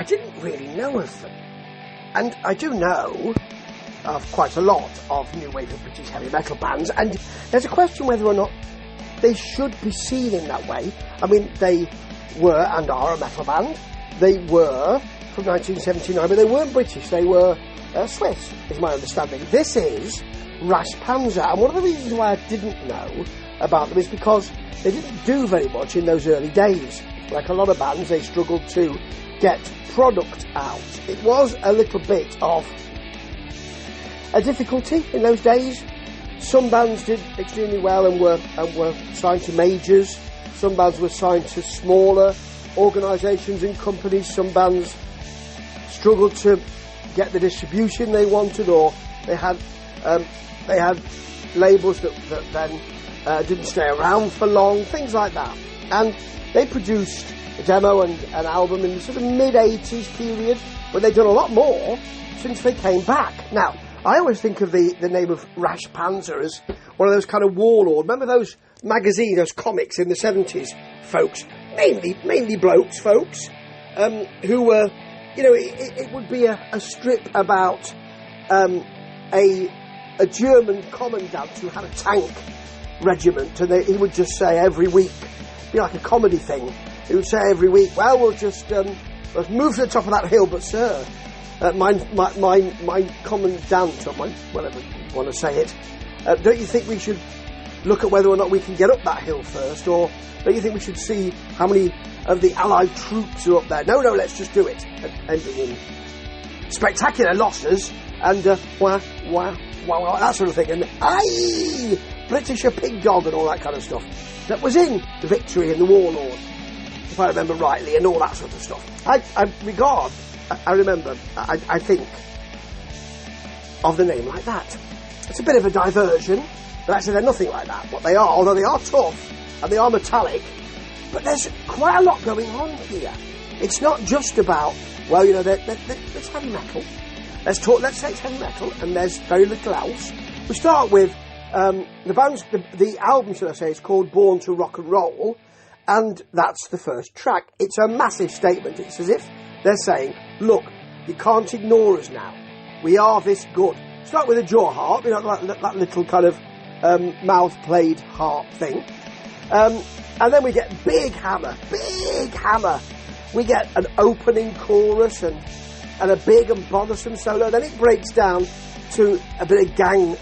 I didn't really know of them. And I do know of quite a lot of new wave of British heavy metal bands, and there's a question whether or not they should be seen in that way. I mean, they were and are a metal band. They were from 1979, but they weren't British, they were Swiss, is my understanding. This is Rash Panzer, and one of the reasons why I didn't know about them is because they didn't do very much in those early days. Like a lot of bands, they struggled to get product out. It was a little bit of a difficulty in those days. Some bands did extremely well and were signed to majors. Some bands were signed to smaller organisations and companies. Some bands struggled to get the distribution they wanted, or they had labels that then didn't stay around for long, things like that. And they produced a demo and an album in the sort of mid-80s period, but they've done a lot more since they came back. Now, I always think of the name of Rash Panzer as one of those kind of warlord. Remember those magazines, those comics in the 70s, folks? Mainly blokes, folks, who were, you know, it would be a strip about a German commandant who had a tank regiment, and he would just say every week, be like a comedy thing, he would say every week, well, we'll just let's move to the top of that hill, but sir, my commandant, or my, whatever you want to say it, don't you think we should look at whether or not we can get up that hill first, or don't you think we should see how many of the Allied troops are up there? No, let's just do it. Ending in spectacular losses, and wow, that sort of thing, and aye, British a pig dog and all that kind of stuff. That was in The Victory and The Warlord, if I remember rightly, and all that sort of stuff. I think of the name like that. It's a bit of a diversion, but actually they're nothing like that. What they are, although they are tough and they are metallic, but there's quite a lot going on here. It's not just about, well, you know, there's heavy metal. Let's say it's heavy metal, and there's very little else. We start with the album, should I say, is called Born to Rock and Roll, and that's the first track. It's a massive statement. It's as if they're saying, look, you can't ignore us now. We are this good. Start with a jaw harp, you know, that little kind of mouth-played harp thing. And then we get big hammer. We get an opening chorus and a big and bothersome solo. Then it breaks down to a bit of gang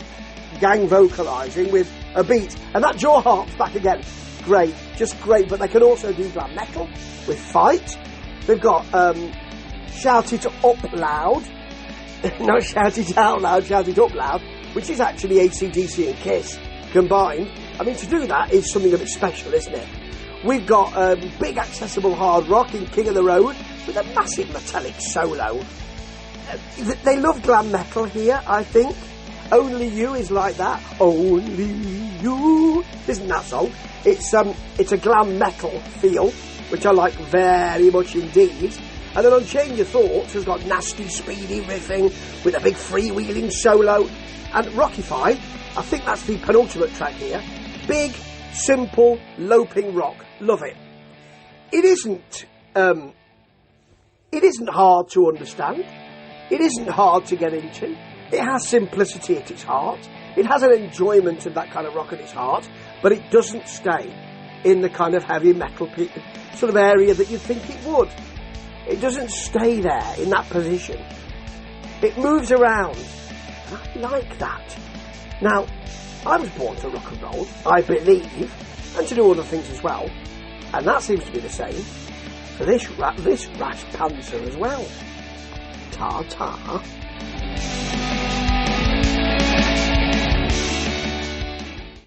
vocalising with a beat. And that jaw harp's back again. Great, just great. But they can also do glam metal with fight. They've got Shout It Up Loud. Not Shout It Out Loud, Shout It Up Loud, which is actually AC/DC and Kiss combined. I mean, to do that is something a bit special, isn't it? We've got big accessible hard rock in King of the Road with a massive metallic solo. They love glam metal here, I think. Only You is like that. Only You. Isn't that song? It's a glam metal feel, which I like very much indeed. And then on Change Your Thoughts has got nasty, speedy riffing with a big freewheeling solo. And Rockify, I think that's the penultimate track here. Big, simple, loping rock. Love it. It isn't hard to understand. It isn't hard to get into. It has simplicity at its heart. It has an enjoyment of that kind of rock at its heart, but it doesn't stay in the kind of heavy metal sort of area that you'd think it would. It doesn't stay there in that position. It moves around. I like that. Now, I was born to rock and roll, I believe, and to do other things as well. And that seems to be the same for this Rash Panzer as well. Ta-ta.